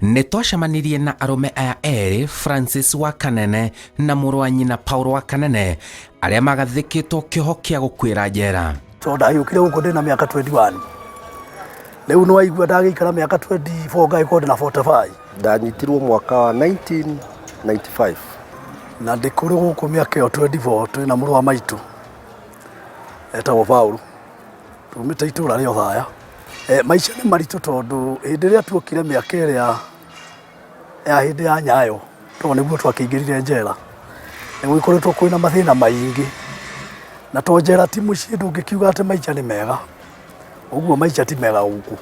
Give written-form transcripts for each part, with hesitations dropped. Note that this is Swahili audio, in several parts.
Nitwacemanirie na arume aya eri Francis wa Kanene na mũrũ wa nyina Paul wa Kanene aria magathikitwo kĩoho kĩa gũkwĩra njera. Ndagĩũkire gũkũ ndĩna mĩaka 21. Rĩu no waigua ndagĩikara mĩaka 24 ngagĩkorwo ndĩna 45. Ndanyitirwo mwaka wa 1995. Na ndĩkũrĩ gũkũ mĩaka ĩyo 24 twĩna mũrũ wa maitũ etagwo Paul. Tumĩte itũra rĩa Othaya. Maisha nĩ maritũ tondũ hĩndĩ ĩrĩa tuokire mĩaka ĩrĩa ya hĩndĩ ya Nyayo tondũ nĩguo twakĩingĩrire njera. Nĩgũkoretwo kwĩna mathĩna maingĩ. Na to njera ti mũciĩ ndũngĩkiuga atĩ Maisha nĩ mega. Ũguo Maisha ti mega gũkũ.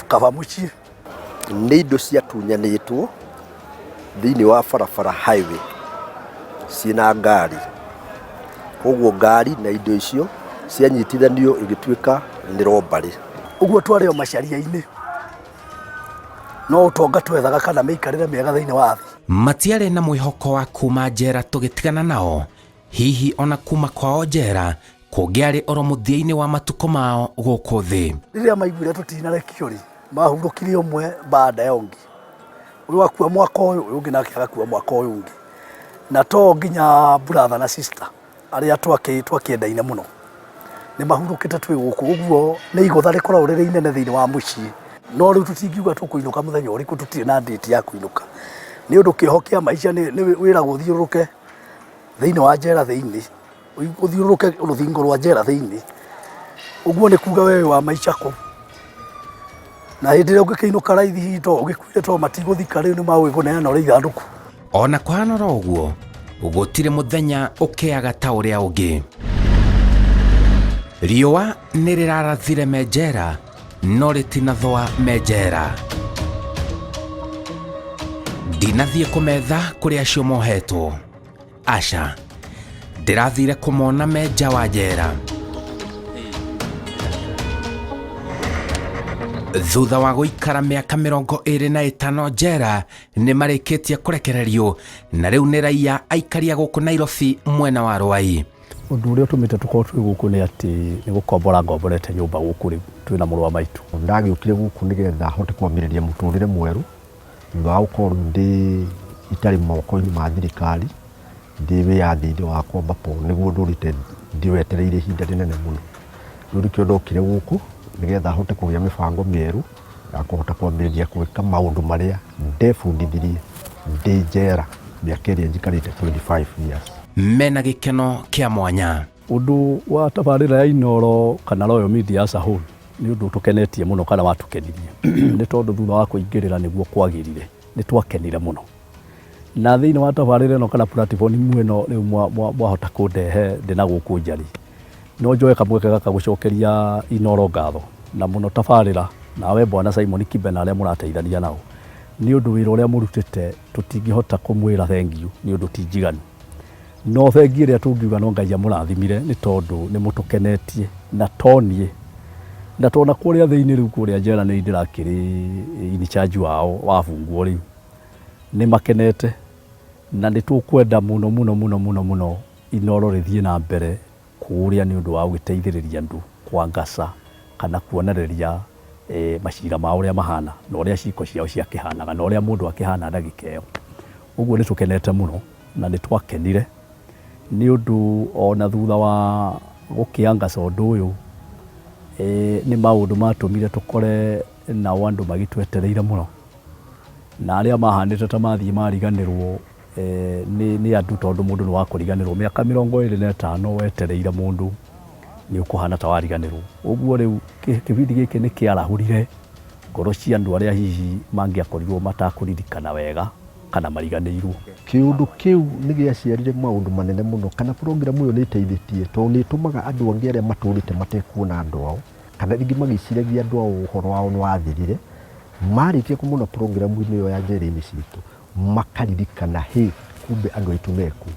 Kaba mũciĩ. Nĩ indo ciatunyanĩtwo thĩinĩ wa barabara highway ciĩna ngari. Ũguo ngari na indo icio cianyitithanio igĩtuĩka nĩ robbery. Ũguo twarĩ o macaria-inĩ. No ũtonga twethaga kana mĩikarĩre mĩega thĩinĩ wa thĩ. Matiarĩ na mwĩhoko wa kuma njera tũgĩtigana nao. Hihi ona kuma kwao njera kũngĩarĩ oro mũthia-inĩ wa matukũ mao gũkũ thĩ. Rĩrĩa maiguire tũtinarekio rĩ, mahurũkire ũmwe baada ya ũngĩ. Ũyũ akua mwaka ũyũ, ũyũ ũngĩ nake agakua mwaka ũyũ ũngĩ. Na to nginya brother na sister arĩa twakĩendaine mũno. Nĩ mahurũkĩte twĩ gũkũ, ũguo nĩ igũtha rĩkoragwo rĩrĩ inene thĩinĩ wa mũciĩ. No rĩu tũtingiuga tũkũinũka mũthenya ũrĩkũ, tũtirĩ na date ya kũinũka. Nĩ ũndũ kĩoho kĩa Maisha nĩ wĩragwo ũthiũrũrũke thĩinĩ wa njera thĩinĩ. Ũthiũrũrũke rũthingo rwa njera thĩinĩ. Ũguo nĩ kuuga wewe wa Maisha kũ. Na hĩndĩ ĩrĩa ũngĩkĩinũka raithi to ũgĩkuire to matigũthika rĩu nĩ magwĩkũneana ũrĩ ithandũkũ. Ona kwanora ũguo gũtirĩ mũthenya ũkĩaga ta ũrĩa ũngĩ. Riũa nĩ rĩrarathire menjera no rĩtinathũa menjera. Ndinathiĩ kũmetha kũrĩ acio mohetwo. Aca, ndĩrathire kũmona menja wa njera. Thutha wa gũikara mĩaka 25 njera nĩ marĩkĩtie kũrekererio na rĩu nĩ raia aikaria gũkũ Nairobi mwena wa Rwai. Ũndũ ũrĩa ũtũmĩte tũkorwo twĩ gũkũ nĩ atĩ nĩ gũkombora ngomborete nyũmba gũkũ rĩu twĩna mũrũ wa maitũ. Ndagĩũkire gũkũ nĩgetha hote kwambĩrĩria mũtũrĩre mwerũ thutha wa gũkorwo ndĩ itarĩ moko-inĩ ma thirikari, ndĩ wĩyathi-inĩ wa kwamba nĩguo ndũrĩte ndiwetereire ihinda rĩnene mũno. Rĩu nĩkĩo ndokire gũkũ nĩgetha hote kũgĩa mĩbango mĩerũ ya kũhota kwambĩrĩria gwĩka maũndũ marĩa ndebundithirie ndĩ njera mĩaka ĩrĩa njikarĩte 25 years. Mena gĩkeno kĩa mwanya. Ũndũ wa tabarĩra ya Inooro kana Royal Media as a whole nĩ ũndũ tũkenetie mũno kana watũkenirie. Nĩ tondũ thutha wa kũingĩrĩra nĩguo kwagĩrire. Nĩ twakenire mũno. Na thĩinĩ wa tabarĩra ĩno kana platform ĩno rĩu mwahota kũndehe ndĩna gũkũ njari. No njoe kamweke gaka gũcokeria Inooro ngatho na mũno tabarĩra nawe bwana Simon Kibe na arĩa mũrateithania nao. Nĩ ũndũ wĩra ũrĩa mũrutĩte tũtingĩhota kũmwĩra thank you nĩ ũndũ ti njiganu. No thank you ĩrĩa tũngiuga no Ngai amũrathimire nĩ tondũ nĩ mũtũkenetie na toniĩ. Na tona kũrĩa thĩinĩ rĩu kũrĩa njera nĩ ndĩrakĩrĩ in charge wao wafungwo rĩu. Nĩ makenete na nĩ tũkwenda mũno Inooro rĩthiĩ na mbere kũrĩa nĩ ũndũ wa gũteithĩrĩria andũ kwa ngasa kana kuonereria macira ma ũrĩa mahana na ũrĩa ciko ciao ciakĩhanaga na ũrĩa mũndũ akĩhana ndagĩka ĩyo. Ũguo nĩ tũkenete mũno na nĩ twakenire nĩ ũndũ ona thutha wa gũkĩangaca ũndũ ũyũ nĩ maũndũ matũmire tũkore na andũ magĩtwetereire mũno na arĩa mahanĩte ta mathiĩ mariganĩrwo nĩ andũ tondũ mũndũ nĩ wa kũriganĩrwo mĩaka 25 wetereire mũndũ nĩ ũkũhana ta wariganĩrwo. Ũguo rĩu kĩbindi gĩkĩ nĩ kĩarahũrire ngoro cia andũ arĩa hihi mangĩakorirwo matakũririkana wega kana mariganĩirwo. Kĩũndũ kĩu nĩ gĩaciarire maũndũ manene mũno kana program ĩyo nĩ ĩteithĩtie tondũ nĩ ĩtũmaga andũ angĩ arĩa matũrĩte matekuona andũ ao kana rĩngĩ magĩciragia andũ ao ũhoro wao nĩ wathirire, marĩkia kũmona program-inĩ ĩyo ya njera-inĩ citũ makaririkana kumbe andũ aitũ meku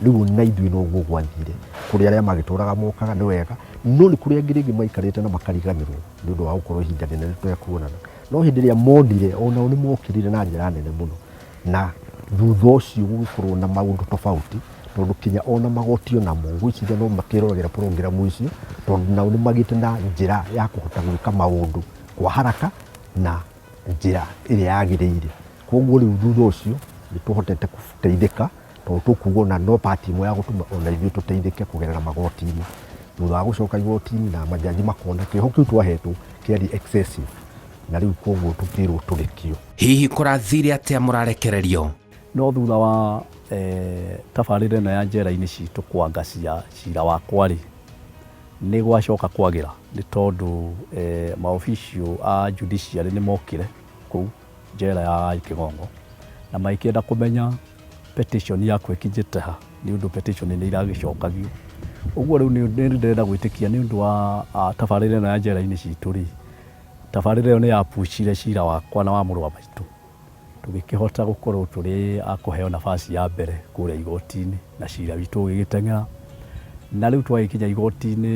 rĩu na ithuĩ no guo gwathire kũrĩ arĩa magĩtũraga mokaga nĩ wega no nĩ kũrĩ angĩ rĩngĩ maikarĩte na makariganĩrwo nĩ ũndũ wa gũkorwo ihinda rĩnene twekuonana. No hĩndĩ ĩrĩa monire onao nĩ mokĩrire na njĩra nene mũno na thutha ũcio gũgĩkorwo na maũndũ tofauti tondũ kinya ona magoti onamo gwĩciria no makĩroragĩra program icio tondũ nao nĩ magĩte na njĩra ya kũhota gwĩka maũndũ kwa haraka na njira iria yagĩrĩire. Koguo rĩu thutha ũcio nĩ tũhotete gũteithĩka tondũ tũkuuga na no part ĩmwe ya gũtũma ona ithuĩ tũteithĩke kũgerera magoti-inĩ. Thutha wa gũcoka igoti-inĩ na majaji makona kĩoho kĩu twahetwo kĩarĩ excessive, na rĩu koguo tũkĩrwo tũrĩkio. Hihi kũrathire atĩa mararekererio? No thutha wa tabarĩra ĩno ya njera-inĩ citũ kwangacia cira wakwa-rĩ, nĩ gwacoka kwagĩra nĩ tondũ maobicio a judiciary nĩ mokire kũu njera ya Gikeno na makĩenda kũmenya petition yakwa ĩkinyĩte ha, nĩ ũndũ petition nĩ iragĩcokagio. Ũguo rĩu nĩ ndĩrenda gwĩtĩkia nĩ ũndũ wa tabarĩra ĩno ya njera-inĩ citũ-rĩ, tabarĩra ĩyo nĩ yapushire cira wakwa na wa mũrũ wa maitũ, tũgĩkĩhota gũkorwo tũrĩ a kũheo nafasi ya mbere kũrĩa igoti-inĩ na cira witũ ũgĩgĩteng'era. Na rĩu twagĩkinya igoti-inĩ,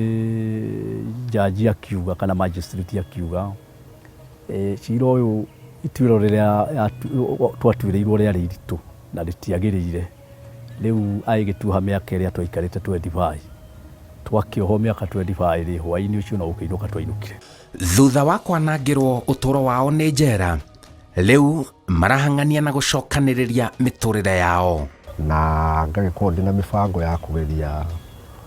jaji akiuga kana magistrate akiuga cira ũyũ ituĩro rĩrĩa twatuĩrĩirwo rĩarĩ iritũ na rĩtiagĩrĩire. Rĩu agĩtuha mĩaka ĩrĩa twaikarĩte 25, twakĩohwo mĩaka 25-rĩ, hwaĩ-inĩ ũcio no gũkĩinũka twainũkire. Thutha wa kwanangĩrwo ũtũũro wao nĩ njera, rĩu marahang'ania na gũcokanĩrĩria mĩtũrĩre yao, na ngagĩkorwo ndĩna mĩbango ya kũgeria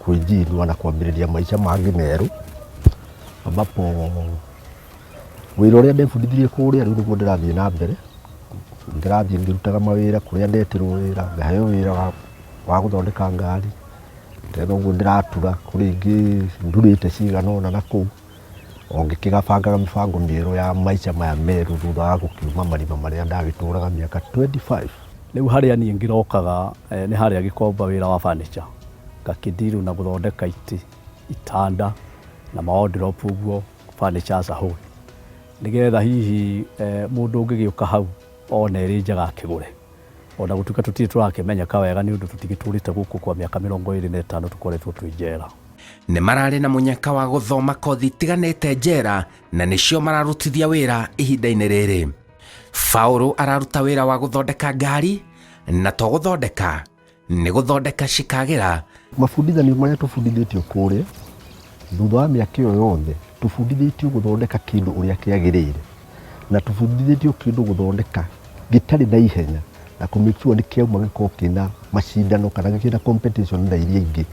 kwĩnjinua na kwambĩrĩria maisha mangĩ merũ, ambapo wĩra ũrĩa ndebundithirie kũrĩa rĩu nĩguo ndĩrathiĩ na mbere. Ndĩrathiĩ ngĩrutaga mawĩra kũrĩa ndetirwo wĩra, ngaheo wĩra wa gũthondeka ngari, tena ũguo ndĩratura kũrĩ ingĩ ndurĩte cigana ũna na kũu, o ngĩkĩgabangaga mĩbango mĩerũ ya maisha maya merũ thutha wa gũkiuma marima marĩa ndagĩtũraga mĩaka 25. Rĩu harĩa niĩ ngĩrokaga nĩ harĩa Gĩkomba wĩra wa furniture, ngakĩndiru na gũthondeka itĩ, itanda na mawardrobe ũguo furniture as a whole, nĩgetha hihi mũndũ ũngĩgĩũka hau ona ĩrĩ njega akĩgũre, ona gũtuĩka tũtirĩ tũrakĩmenyeka wega nĩ ũndũ tũtigĩtũrĩte gũkũ kwa mĩaka 25 tũkoretwo twĩ njera. nĩ mararĩ na mũnyaka wa gũthoma kothi itiganĩte njera na nĩcio mararutithia wĩra ihinda-inĩ rĩrĩ. Faũlũ araruta wĩra wa gũthondeka ngari, na to gũthondeka, nĩ gũthondeka cikagĩra. Mabundithanio marĩa tũbundithĩtio kũrĩa thutha wa mĩaka ĩyo yothe, tũbundithĩtio gũthondeka kĩndũ ũrĩa kĩagĩrĩire, na tũbundithĩtio kĩndũ gũthondeka gĩtarĩ na ihenya na kũmake sure nĩ kĩauma gĩkorwo kĩna macindano kana kĩna competition na iria ingĩ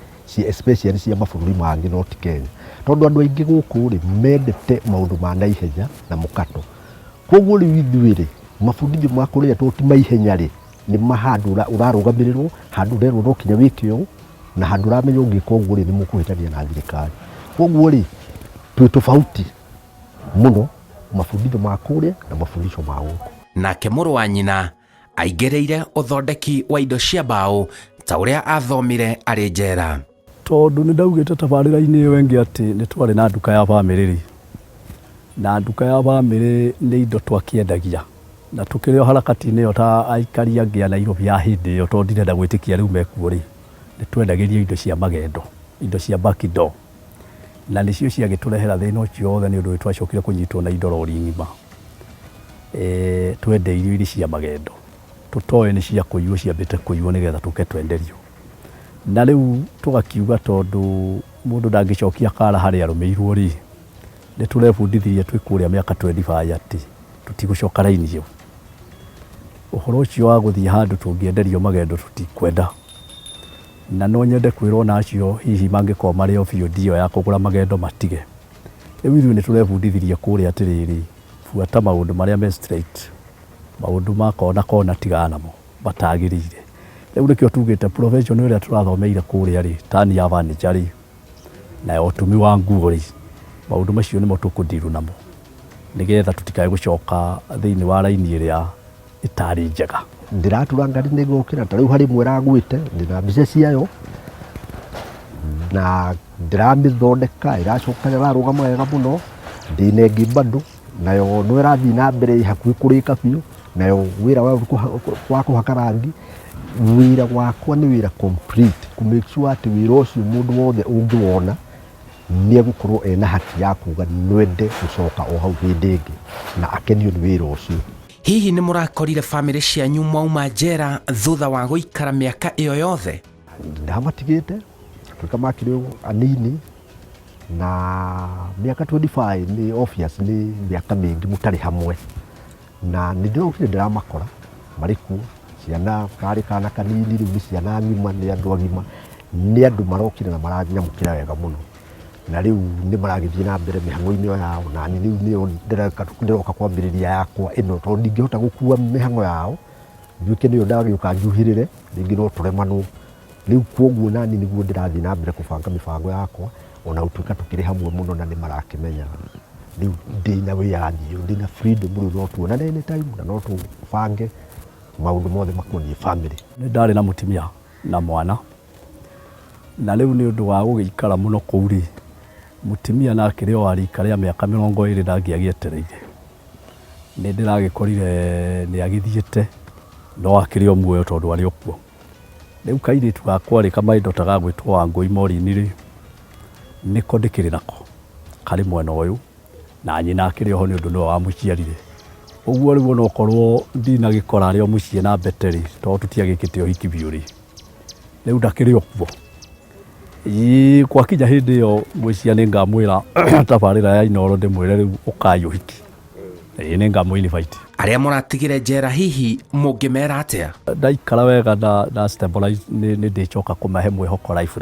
especially cia mabũrũri mangĩ no ti Kenya, tondũ andũ aingĩ gũkũ-rĩ mendete maũndũ ma naihenya na mũkato. Koguo rĩu ithuĩ-rĩ mabundithio ma kũrĩa to ti maihenya-rĩ, nĩ mahandũ ũrarũgamĩrĩrwo, handũ ũrerwo no kinya wĩke ũũ, na handũ ũramenya ũngĩka ũguo-rĩ nĩ mũkũhĩtania na thirikari. Koguo-rĩ twĩ tofauti mũno mabundithio ma kũrĩa na mabundithio ma gũkũ. Nake mũrũ wa nyina aingĩrĩire ũthondeki wa indo cia mbaũ ta ũrĩa athomire arĩ njera. Tondũ nĩ ndaugĩte tabarĩra-inĩ ĩyo ĩngĩ atĩ nĩ twarĩ na nduka ya bamĩrĩ-rĩ, na nduka ya bamĩrĩ nĩ indo twakĩendagia, na tũkĩrĩ o harakati-inĩ ĩyo ta aikari angĩ a Nairobi ya hĩndĩ ĩyo, tondũ ndirenda gwĩtĩkia rĩu mekuo-rĩ, nĩ twendagĩrio indo cia magendo, indo cia backdoor, na nĩcio ciagĩtũrehera thĩna ũcio wothe nĩ ũndũ twacokire kũnyitwo na indo rori ng'ima. Twendeirio iria cia magendo, tũtoĩ nĩ cia kũiywo, ciambĩte kũiywo nĩgetha tũke twenderio. Na rĩu tũgakiuga tondũ mũndũ ndangĩcokia kara harĩa arũmĩirwo-rĩ, nĩ tũrebundithirie twĩ kũrĩa mĩaka 25 atĩ tũtigũcoka raini ĩyo. Ũhoro ũcio wa gũthiĩ handũ tũngĩenderio magendo tũtikwenda, na no nyende kwĩrwo na acio hihi mangĩkorwo marĩ o biũ ndio ya kũgũra magendo matige. Rĩu ithuĩ nĩ tũrebundithirie kũrĩa atĩrĩrĩ, buata maũndũ marĩa me straight, maũndũ makona kona tigana namo batagĩrĩire. Rĩu nĩkĩo tugĩte profession ĩrĩa tũrathomeire kũrĩa-rĩ, tani ya furniture-rĩ, na ũtumi wa nguo-rĩ, maũndũ macio nĩmo tũkũndiru namo, nĩgetha tũtikae gũcoka thĩinĩ wa raini ĩrĩa ĩtarĩ njega. Ndĩratura ngari nĩ gũkĩra, ta rĩu harĩ mwe ragwĩte ndĩna mbica ciayo na ndĩramĩthondeka, ĩracoka ĩrarũgama wega mũno, ndĩna ĩngĩ bado nayo no ĩrathiĩ na mbere hakuhĩ kũrĩka biũ, nayo wĩra wa kũhaka rangi. Wĩra wakwa nĩ wĩra complete, kũmake sure atĩ wĩra ũcio mũndũ wothe ũngĩwona nĩ egũkorwo ena haki ya kuga nwende gũcoka o hau hĩndĩ ĩngĩ na akenio nĩ wĩra ũcio. Hihi nĩ mũrakorire bamĩrĩ cianyu mwauma njera thutha wa gũikara mĩaka ĩyo yothe? Ndamatigĩte twĩka makĩrĩ anini, na mĩaka 25 nĩ obvious nĩ mĩaka mĩingĩ mũtarĩ hamwe, na nä ndä rokire ndä ramakora marä kuo ciana karä kana kanini rä u nä ciana ng'ima nä andå agima nä andå marokire na maranyamå kä ra wega må no na rä u nä maragä thiä na mbere mä hang'o-inä ĩyo yao na nä rä u ndä roka kwambä rä ria yakwa ä no tondå ndingä hota gå kua mä hang'o yao nduä ke nä yo ndagä å ka njuhä rä re rä ngä no tå remanwo rä u kuoguo nani nä guo ndä rathiä na mbere kå banga mä bango yakwa ona gå tuä ka tå kä rä hamwe må no na nä marakä menya rä u ndä na wä yathi ndä na freedom rä u no tuonane anytime na no tå bange maũndũ mothe makoniĩ family. Nĩ ndarĩ na mũtumia na mwana na rĩu nĩ ũndũ wa gũgĩikara mũno kũu rĩ, mũtumia nake rĩo wa rika rĩa mĩaka 20 ndangĩagĩetereire. Nĩ ndĩragĩkorire nĩ agĩthiĩte no akĩrĩ o muoyo tondũ arĩ o kuo. Rĩu kairĩtu gakwa rĩ kamaindo ta gagwĩtwo Wangũi Mori-inĩ rĩ, nĩko ndĩkĩrĩ nako karĩ mwena ũyũ na nyina akĩrĩ oho nĩ ũndũ nĩwe wamũciarire. Ũguo rĩu onokorwo ndinagĩkora arĩ o mũciĩ na mbete rĩ tondũ tũtiagĩkĩte ũhiki biũ rĩ, rĩu ndakĩrĩ o kuo. Gwakinya hĩndĩ ĩyo mwĩcia nĩ ngamwĩra tabarĩra ya Inooro ndĩmwĩre rĩu ũkai ũhiki. Nĩ ngamũ-invite. Arĩa mũratigire njera hihi mũngĩmera atĩa? Ndaikara wega na stabilize nĩ ndĩcoka kũmahe mwĩhoko life.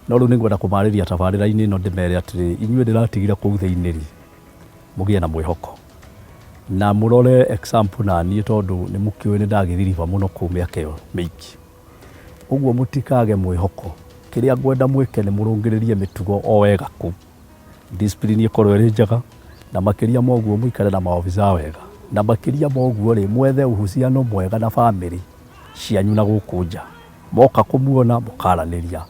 No rĩu nĩngwenda kũmarĩria tabarĩra-inĩ ĩno ndĩmere atĩrĩ inyuĩ ndĩratigire kũu thĩinĩ rĩ mũgĩe na mwĩhoko na mũrore example na niĩ tondũ nĩ mũkĩũĩ nĩ ndagĩthiriba mũno kũu mĩaka ĩyo mĩingĩ. Ũguo mũtikage mwĩhoko, kĩrĩa ngwenda mwĩke nĩ mũrũngĩrĩrie mĩtugo o wega kũu, discipline ĩkorwo ĩrĩ njega na makĩria moguo mũikare na maobica wega na makĩria moguo rĩ mwethe uhusiano mwega na family cianyu na gũkũ nja, moka kũmuona mũkaranĩria,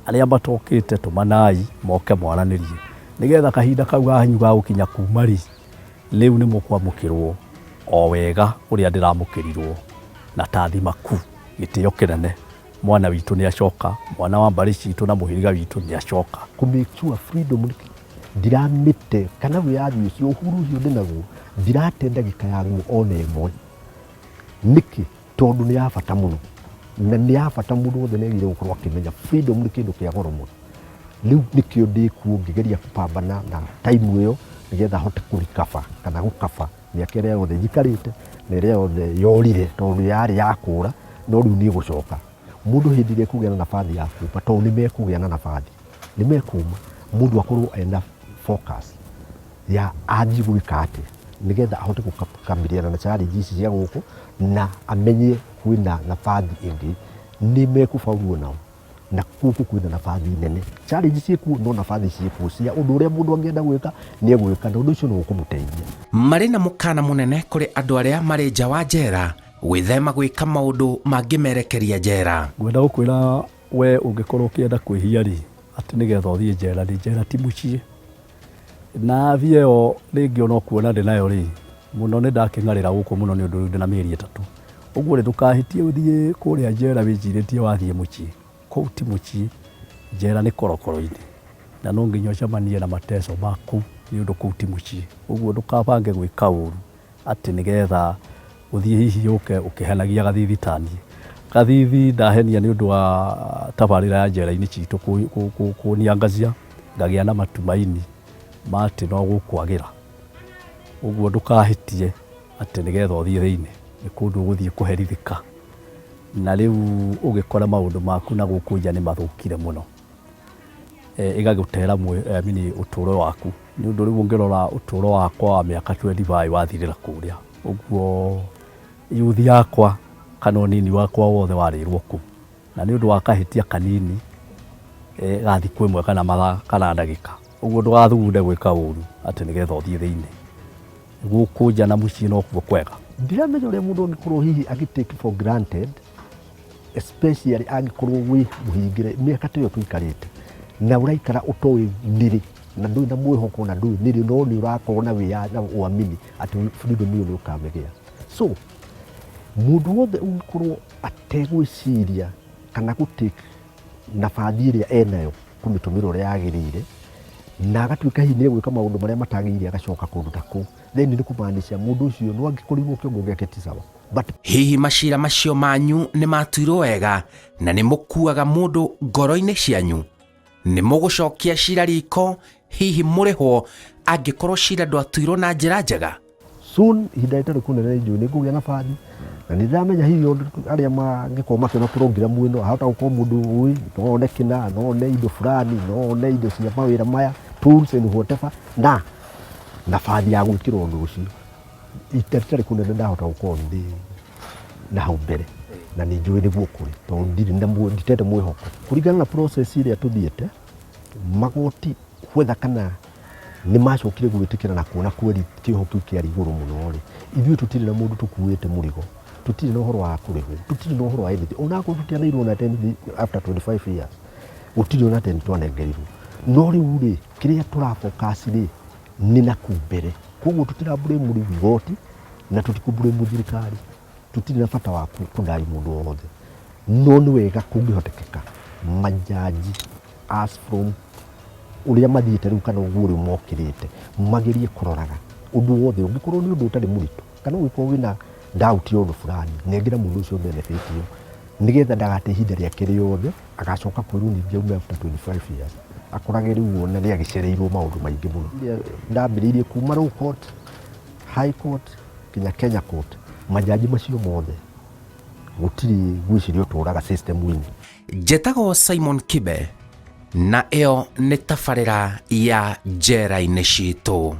arĩa matokĩte tũmanai moke mwaranĩrie nĩgetha kahinda kau ganyu ga gũkinya kuma rĩ rĩu nĩ mũkwamũkĩrwo o wega ũrĩa ndĩramũkĩrirwo na tathimaku gĩtĩo kĩnene. Mwana witũ nĩ acoka, mwana wa mbarĩ citũ na mũhĩrĩga witũ nĩ acoka. Make sure freedom ndiramĩte kana wĩyathi ũcio ũhuru ũcio ndĩ naguo ndirate ndagĩka yaguo ona ĩmwe. Nĩkĩ? Tondũ nĩ ya bata mũno na nĩ ya bata mũndũ wothe nĩ agĩrĩirwo gũkorwo akĩmenya freedom nĩ kĩndũ kĩa goro mũno. Rĩu nĩkĩo ndĩkuo ngĩgeria kũpambana na time ĩyo nĩgetha hote kũrikaba kana gũkaba mĩaka ĩrĩa yothe njikarĩte na ĩrĩa yothe yorire tondũ yarĩ ya kũũra no rĩu nĩ gũcoka. Mũndũ hĩndĩ ĩrĩa ekũgĩa na nabathi ya kuuma tondũ nĩ mekũgĩa na nabathi nĩ mekuma mũndũ akorwo ena focus ya anji gwĩka atĩa nĩgetha ahote gũkabiliana na challenge ici cia gũkũ na amenye kwĩna nabathi ĩngĩ nĩ mekũbaurwo nao na gũkũ kwĩna nabathi nene. Challenge ciĩkuo no nabathi ciĩkuo cia ũndũ ũrĩa mũndũ angĩenda gwĩka nĩ egwĩka na ũndũ ũcio nĩ ũkũmũteithia. Marĩ na mũkana mũnene kũrĩ andũ arĩa marĩ nja wa njera gwĩthema gwĩka maũndũ mangĩmerekeria njera. Ngwenda gũkwĩra we ũngĩkorwo ũkĩenda kwĩhia rĩ atĩ nĩgetha ũthiĩ njera rĩ, njera ti mũciĩ na thiĩ ĩyo rĩngĩ ona kuona ndĩ nayo rĩ mũno nĩ ndakĩng'arĩra gũkũ mũno nĩ ũndũ rĩu ndĩna mĩeri 3. Ũguo rĩ ndũkahĩtie ũthiĩ kũrĩa njera wĩnjirĩtie wathiĩ mũciĩ. Kũu ti mũciĩ, njera nĩ korokoro-inĩ na no nginya ũcemanie na mateso maku nĩ ũndũ kũu ti mũciĩ. Ũguo ndũkabange gwĩka ũru atĩ nĩgetha ũthiĩ hihi ũke ũkĩhenagia gathithitani. Gathithi ndahenia nĩ ũndũ wa tabarĩra ya njera-inĩ citũ kũniangazia ngagĩa na matumaini ma atĩ no gũkwagĩra. Ũguo ndũkahĩtie atĩ nĩgetha ũthiĩ thĩinĩ nĩ kũndũ ũgũthiĩ kũherithĩka na rĩu ũgĩkora maũndũ maku na gũkũ nja nĩ mathũkire mũno, ĩgagũtera ũtũũro waku nĩ ũndũ rĩu ũngĩrora ũtũũro wakwa wa mĩaka 25 wathirĩra kũrĩa. Ũguo yuthi yakwa kana ũnini wakwa wothe warĩrwo kũu na nĩ ũndũ wa kahĩtia kanini ga thikũ ĩmwe kana mathaa kana ndagĩka. Ũguo ndũgathugunde gwĩka ũru atĩ nĩgetha ũthiĩ thĩinĩ. Gũkũ nja na mũciĩ no kuo kwega. Ndiramenya ũrĩa mũndũ angĩkorwo hihi agĩtake for granted especially angĩkorwo wĩ mũhingĩre mĩaka ta ĩyo tũikarĩte na ũraikara ũtoĩ nĩrĩ na ndũrĩ na mwĩhoko na ndũrĩ nĩrĩ no nĩ ũrakorwo na wĩyathi na ũamini atĩ freedom ĩyo nĩ ũkamĩgĩa. So mũndũ wothe ũngĩkorwo ategwĩciria kana gũtake nabathi ĩrĩa enayo kũmĩtũmĩra ũrĩa yagĩrĩire na agatuĩka hihi nĩ egwĩka maũndũ marĩa matagĩrĩire agacoka kũndũ ta kũu then nĩ kũmaanisha mũndũ ũcio no angĩkorirwo kĩongo gĩake ti sawa. Hihi macira macio manyu nĩ matuirwo wega na nĩ mũkuaga mũndũ ngoro-inĩ cianyu? Nĩ mũgũcokia cira riko hihi mũrĩhwo angĩkorwo cira ndwatuirwo na njĩra njega? soon ihinda rĩtarĩ kũnene njũĩ nĩ ngũgĩa nabathi na nĩ ndĩramenya hihi arĩa mangĩkorwo makĩona program ĩno ahota gũkorwo mũndũ ũĩ no one kĩna no one indo fulani no one indo cia mawĩra maya tools and whatever na nabathi ya gwĩkĩra ũndũ ũcio ihinda rĩtarĩ kũnene ndahota gũkorwo ndĩ na hau mbere na nĩ njũĩ nĩguo kũrĩ tondũ nditete mwĩhoko kũringana na process ĩrĩa tũthiĩte magoti gwetha kana nĩ macokire gwĩtĩkĩra na kuona kweri kĩoho kĩu kĩarĩ igũrũ mũno rĩ ithuĩ tũtirĩ na mũndũ tũkuĩte mũrigo tũtirĩ na ũhoro wa kũrĩhwo tũtirĩ na ũhoro wa anything onakorwo tũtianeirwo na 10 after 25 years gũtirĩ ona 10 twanengerirwo no rĩu rĩ kĩrĩa tũrafocus rĩ nĩ na kũu mbere koguo tũtirambũrĩmũ rĩu igoti na tũtikũmbũrĩmũ thirikari tũtirĩ na bata wa kũndai mũndũ wothe no nĩ wega kũngĩhotekeka majaji as from ũrĩa mathiĩte rĩu kana ũguo rĩu mokĩrĩte magerie kũroraga ũndũ wothe ũngĩkorwo nĩ ũndũ ũtarĩ mũritũ kana ũngĩkorwo wĩna doubt ya ũndũ fulani nengera mũndũ ũcio benefit ĩyo nĩgetha ndagate ihinda rĩake rĩothe agacoka kwĩrwo ningĩ aume after 25 years akorage rĩu ona nĩ agĩcereirwo maũndũ maingĩ mũno ndambĩrĩirie kuma low court high court kinya Kenya court majaji macio mothe gũtirĩ gwĩciria ũtũraga system wini Njĩtagwo Simon Kibe na ĩyo nĩ tabarĩra ya Njeraini citũ.